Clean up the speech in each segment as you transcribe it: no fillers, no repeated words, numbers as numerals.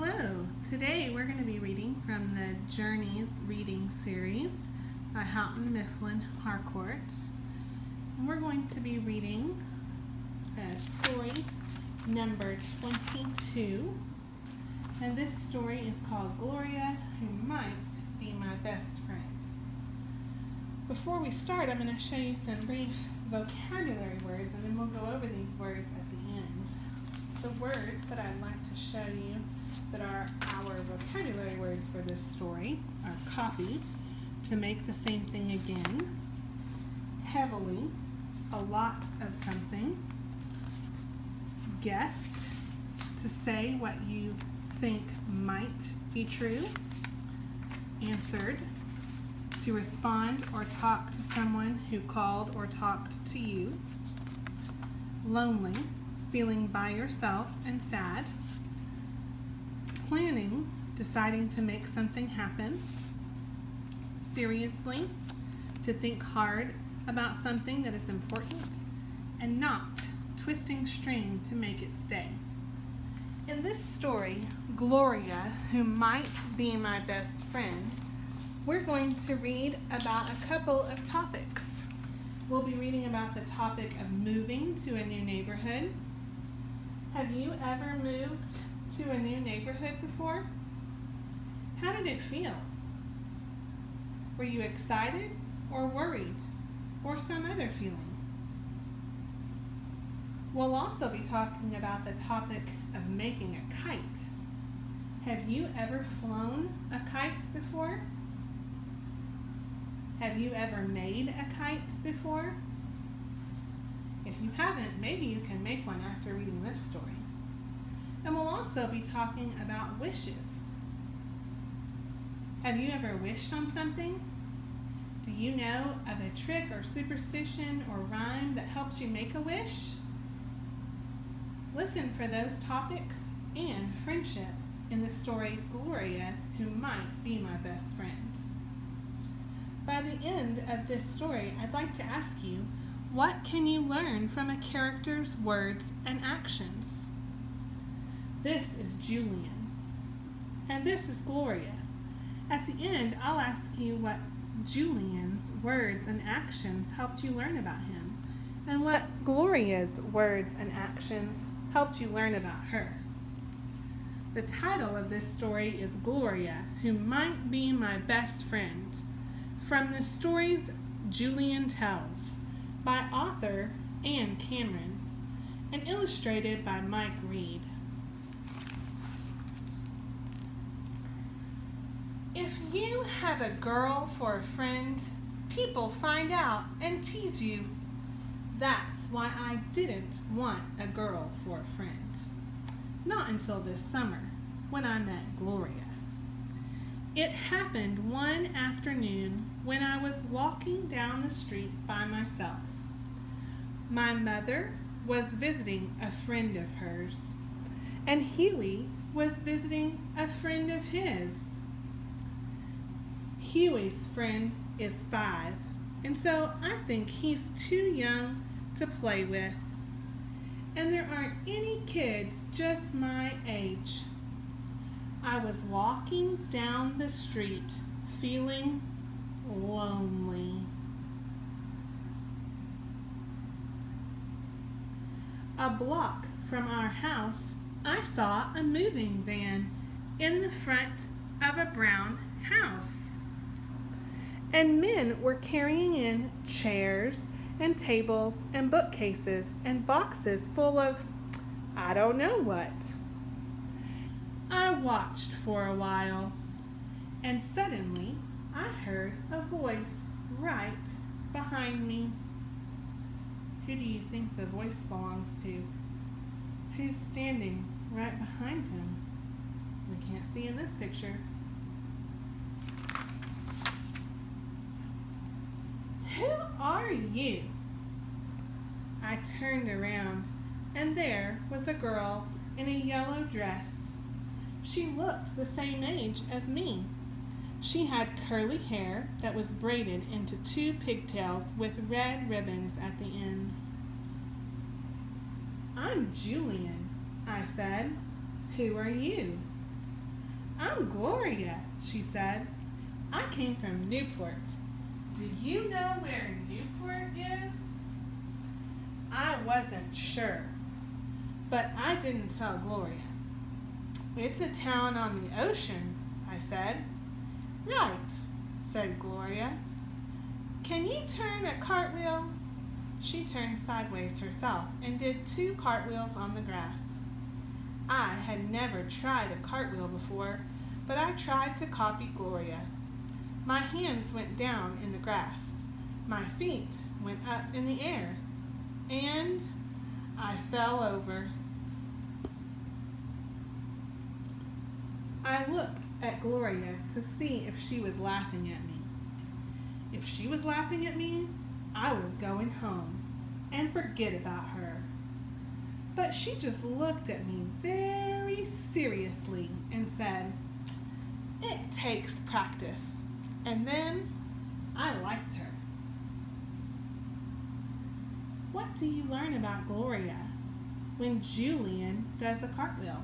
Hello! Today we're going to be reading from the Journeys reading series by Houghton Mifflin Harcourt. And we're going to be reading story number 22. And this story is called Gloria, Who Might Be My Best Friend. Before we start, I'm going to show you some brief vocabulary words, and then we'll go over these words at the end. The words that I'd like to show you that are our vocabulary words for this story are copy, to make the same thing again, heavily, a lot of something, guessed, to say what you think might be true, answered, to respond or talk to someone who called or talked to you, lonely, feeling by yourself and sad, planning, deciding to make something happen, seriously, to think hard about something that is important, and not, twisting string to make it stay. In this story, Gloria, Who Might Be My Best Friend, we're going to read about a couple of topics. We'll be reading about the topic of moving to a new neighborhood. Have you ever moved to a new neighborhood before? How did it feel? Were you excited or worried or some other feeling? We'll also be talking about the topic of making a kite. Have you ever flown a kite before? Have you ever made a kite before? If you haven't, maybe you can make one after reading this story. And we'll also be talking about wishes. Have you ever wished on something? Do you know of a trick or superstition or rhyme that helps you make a wish? Listen for those topics and friendship in the story Gloria, Who Might Be My Best Friend. By the end of this story, I'd like to ask you, what can you learn from a character's words and actions? This is Julian, and this is Gloria. At the end, I'll ask you what Julian's words and actions helped you learn about him, and what Gloria's words and actions helped you learn about her. The title of this story is Gloria, Who Might Be My Best Friend, from the stories Julian Tells, by author Anne Cameron, and illustrated by Mike Reed. If you have a girl for a friend, people find out and tease you. That's why I didn't want a girl for a friend. Not until this summer, when I met Gloria. It happened one afternoon when I was walking down the street by myself. My mother was visiting a friend of hers, and Huey was visiting a friend of his. Huey's friend is 5, and so I think he's too young to play with. And there aren't any kids just my age. I was walking down the street feeling lonely. A block from our house, I saw a moving van in the front of a brown house. And men were carrying in chairs and tables and bookcases and boxes full of I don't know what. I watched for a while, and suddenly I heard a voice right behind me. Who do you think the voice belongs to? Who's standing right behind him? We can't see in this picture. Who are you? I turned around, and there was a girl in a yellow dress. She looked the same age as me. She had curly hair that was braided into 2 pigtails with red ribbons at the ends. I'm Julian, I said. Who are you? I'm Gloria, she said. I came from Newport. Do you know where Newport is? I wasn't sure, but I didn't tell Gloria. It's a town on the ocean, I said. Right, said Gloria. Can you turn a cartwheel? She turned sideways herself and did 2 cartwheels on the grass. I had never tried a cartwheel before, but I tried to copy Gloria. My hands went down in the grass. My feet went up in the air. And I fell over. I looked at Gloria to see if she was laughing at me. If she was laughing at me, I was going home and forget about her. But she just looked at me very seriously and said, "It takes practice." And then I liked her. What do you learn about Gloria when Julian does a cartwheel?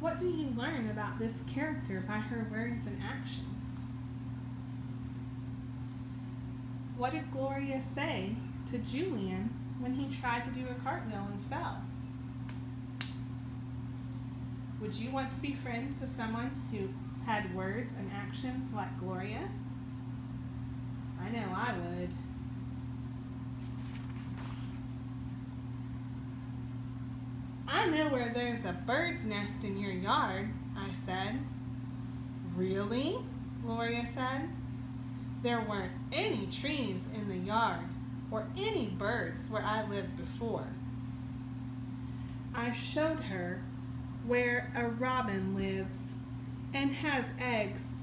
What do you learn about this character by her words and actions? What did Gloria say to Julian when he tried to do a cartwheel and fell? Would you want to be friends with someone who had words and actions like Gloria? I know I would. I know where there's a bird's nest in your yard, I said. Really? Gloria said. There weren't any trees in the yard or any birds where I lived before. I showed her where a robin lives and has eggs.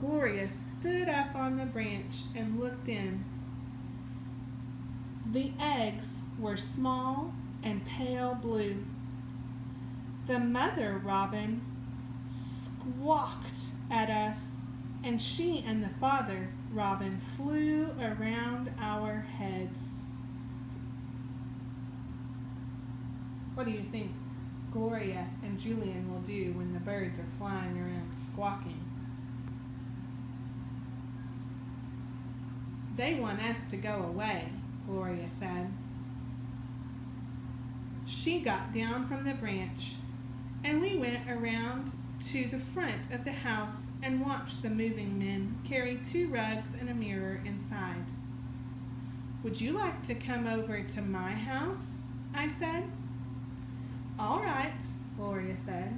Gloria stood up on the branch and looked in. The eggs were small and pale blue. The mother robin squawked at us, and she and the father robin flew around our heads. What do you think Gloria and Julian will do when the birds are flying around squawking? They want us to go away, Gloria said. She got down from the branch, and we went around to the front of the house and watched the moving men carry 2 rugs and a mirror inside. Would you like to come over to my house? I said. All right, Gloria said,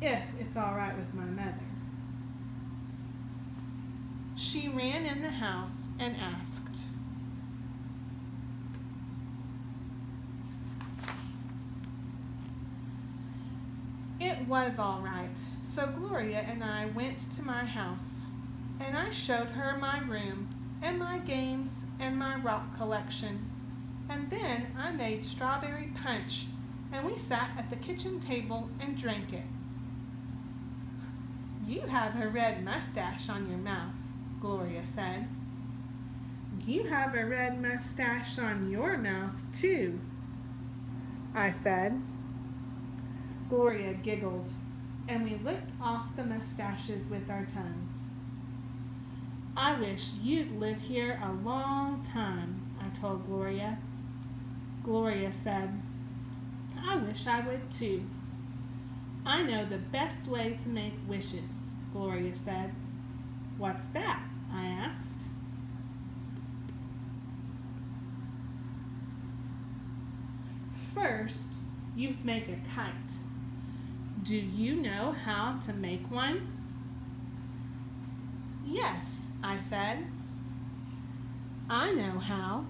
if it's all right with my mother. She ran in the house and asked. It was all right, so Gloria and I went to my house, and I showed her my room and my games and my rock collection, and then I made strawberry punch, and we sat at the kitchen table and drank it. You have a red mustache on your mouth, Gloria said. You have a red mustache on your mouth, too, I said. Gloria giggled, and we licked off the mustaches with our tongues. I wish you'd live here a long time, I told Gloria. Gloria said, I wish I would too. I know the best way to make wishes, Gloria said. What's that? I asked. First, you make a kite. Do you know how to make one? Yes, I said. I know how.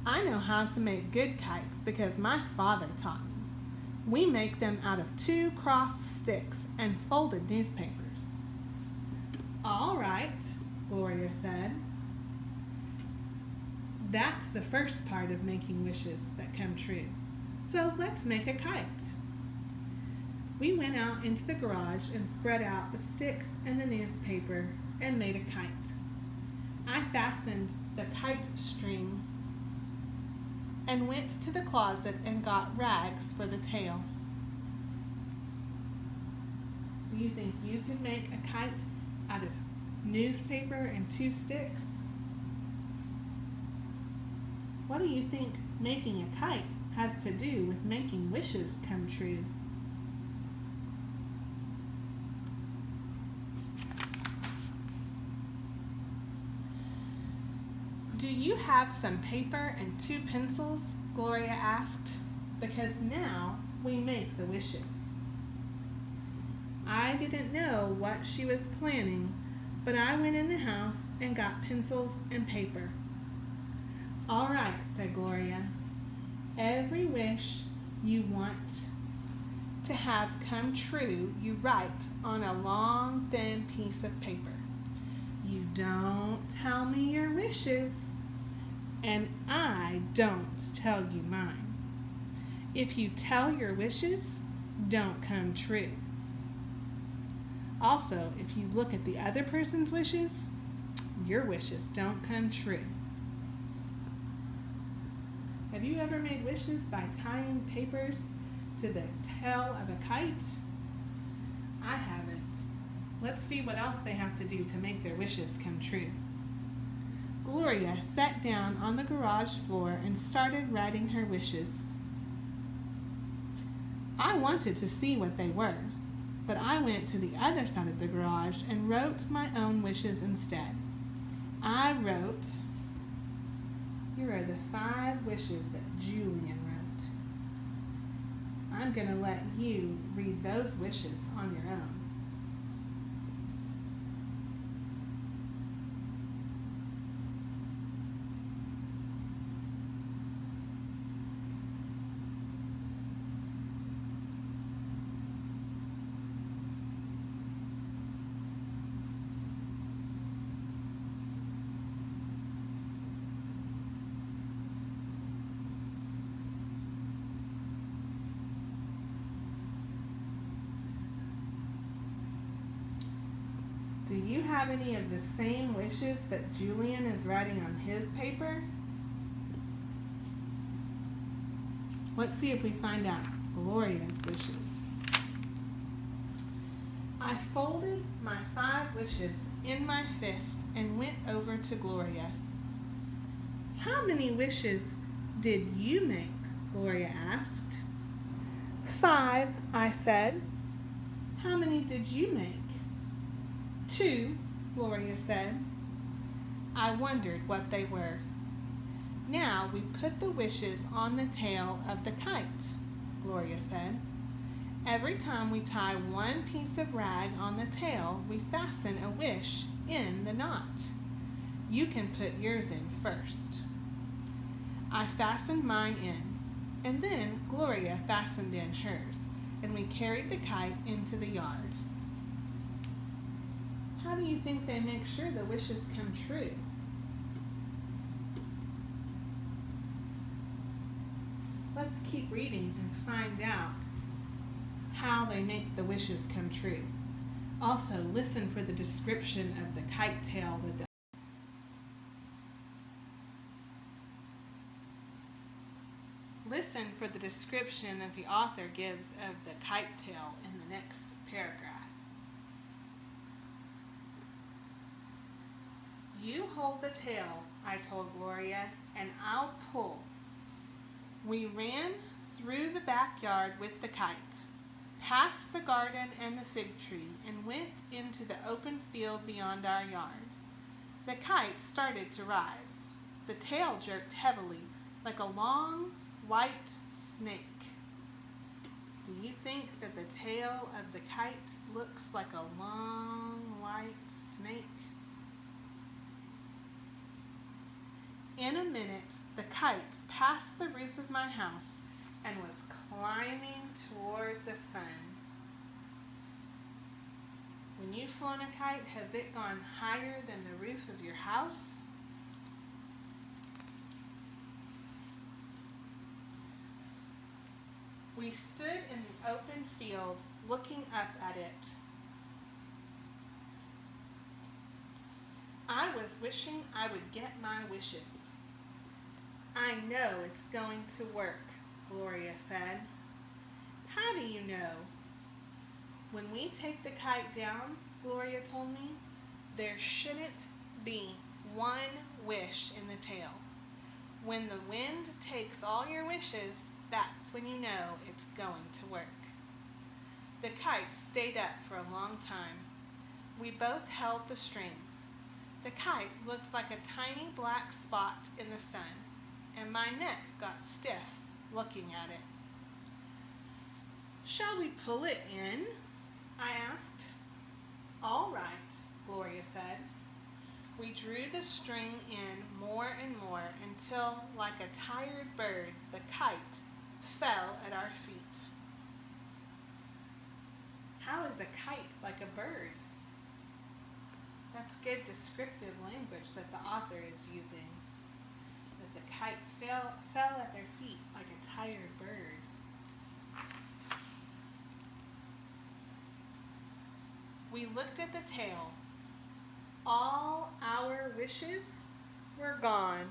I know how to make good kites because my father taught me. We make them out of 2 crossed sticks and folded newspapers. All right, Gloria said. That's the first part of making wishes that come true. So let's make a kite. We went out into the garage and spread out the sticks and the newspaper and made a kite. I fastened the kite string and went to the closet and got rags for the tail. Do you think you could make a kite out of newspaper and 2 sticks? What do you think making a kite has to do with making wishes come true? Do you have some paper and 2 pencils? Gloria asked, because now we make the wishes. I didn't know what she was planning, but I went in the house and got pencils and paper. All right, said Gloria. Every wish you want to have come true, you write on a long, thin piece of paper. You don't tell me your wishes, and I don't tell you mine. If you tell your wishes, don't come true. Also, if you look at the other person's wishes, your wishes don't come true. Have you ever made wishes by tying papers to the tail of a kite? I haven't. Let's see what else they have to do to make their wishes come true. Gloria sat down on the garage floor and started writing her wishes. I wanted to see what they were, but I went to the other side of the garage and wrote my own wishes instead. I wrote, here are the 5 wishes that Julian wrote. I'm going to let you read those wishes on your own. Do you have any of the same wishes that Julian is writing on his paper? Let's see if we find out Gloria's wishes. I folded my 5 wishes in my fist and went over to Gloria. How many wishes did you make? Gloria asked. 5, I said. How many did you make? 2, Gloria said. I wondered what they were. Now we put the wishes on the tail of the kite, Gloria said. Every time we tie one piece of rag on the tail, we fasten a wish in the knot. You can put yours in first. I fastened mine in, and then Gloria fastened in hers, and we carried the kite into the yard. How do you think they make sure the wishes come true? Let's keep reading and find out how they make the wishes come true. Also, listen for the description of the kite tail that Listen for the description that the author gives of the kite tail in the next paragraph. You hold the tail, I told Gloria, and I'll pull. We ran through the backyard with the kite, past the garden and the fig tree, and went into the open field beyond our yard. The kite started to rise. The tail jerked heavily, like a long, white snake. Do you think that the tail of the kite looks like a long, white snake? In a minute, the kite passed the roof of my house and was climbing toward the sun. When you've flown a kite, has it gone higher than the roof of your house? We stood in the open field looking up at it. I was wishing I would get my wishes. I know it's going to work, Gloria said. How do you know? When we take the kite down, Gloria told me, there shouldn't be one wish in the tail. When the wind takes all your wishes, that's when you know it's going to work. The kite stayed up for a long time. We both held the string. The kite looked like a tiny black spot in the sun, and my neck got stiff looking at it. Shall we pull it in? I asked. All right, Gloria said. We drew the string in more and more until, like a tired bird, the kite fell at our feet. How is a kite like a bird? That's good descriptive language that the author is using. That the kite fell at their feet like a tired bird. We looked at the tail. All our wishes were gone.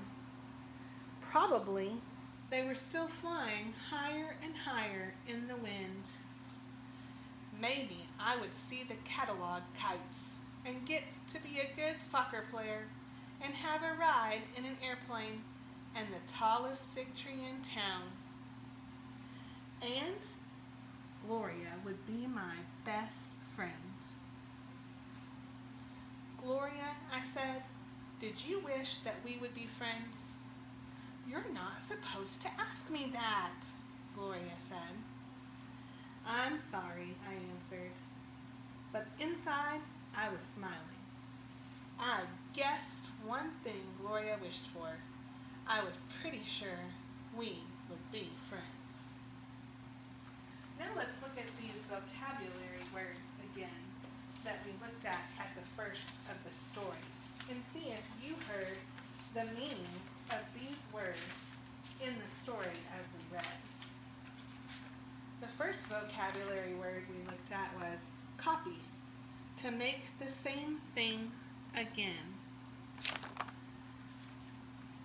Probably they were still flying higher and higher in the wind. Maybe I would see the catalog kites and get to be a good soccer player and have a ride in an airplane and the tallest fig tree in town. And Gloria would be my best friend. Gloria, I said, did you wish that we would be friends? You're not supposed to ask me that, Gloria said. I'm sorry, I answered. But inside, I was smiling. I guessed one thing Gloria wished for. I was pretty sure we would be friends. Now let's look at these vocabulary words again that we looked at the first of the story and see if you heard the meanings of these words in the story as we read. The first vocabulary word we looked at was copy, to make the same thing again.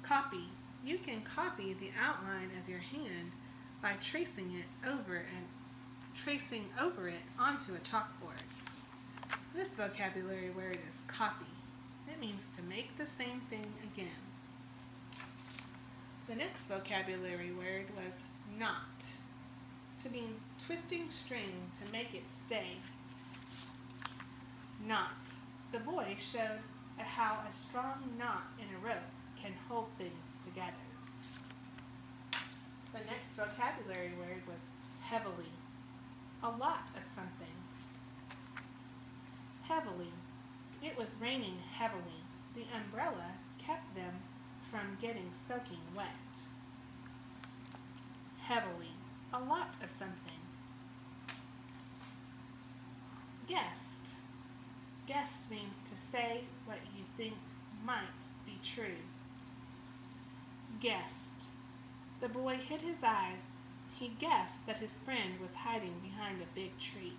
Copy. You can copy the outline of your hand by tracing over it onto a chalkboard. This vocabulary word is copy. It means to make the same thing again. The next vocabulary word was knot, to mean twisting string to make it stay. Knot. The boy showed how a strong knot in a rope can hold things together. The next vocabulary word was heavily, a lot of something. Heavily. It was raining heavily. The umbrella kept them from getting soaking wet. Heavily. A lot of something. Guessed. Guessed means to say what you think might be true. Guessed. The boy hid his eyes. He guessed that his friend was hiding behind a big tree.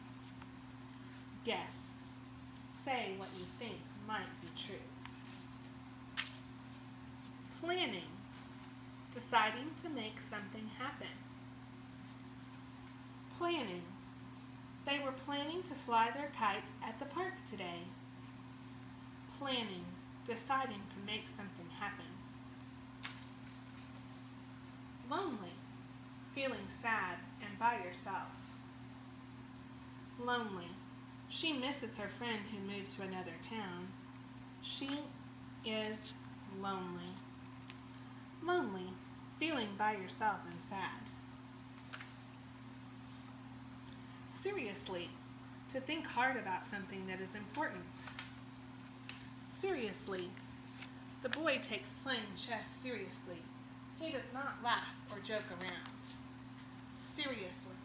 Guessed. Say what you think might be true. Planning. Deciding to make something happen. Planning. They were planning to fly their kite at the park today. Planning. Deciding to make something happen. Lonely. Feeling sad and by yourself. Lonely. She misses her friend who moved to another town. She is lonely. Lonely. Feeling by yourself and sad. Seriously. To think hard about something that is important. Seriously. The boy takes playing chess seriously. He does not laugh or joke around. Seriously.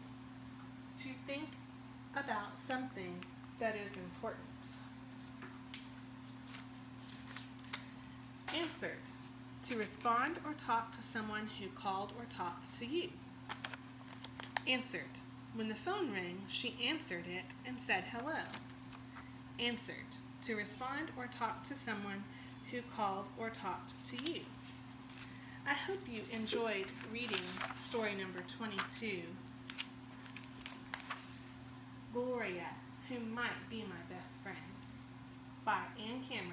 To think about something that is important. Answered. To respond or talk to someone who called or talked to you. Answered. When the phone rang, she answered it and said hello. Answered. To respond or talk to someone who called or talked to you. I hope you enjoyed reading story number 22. Gloria. Who Might Be My Best Friend by Ann Cameron.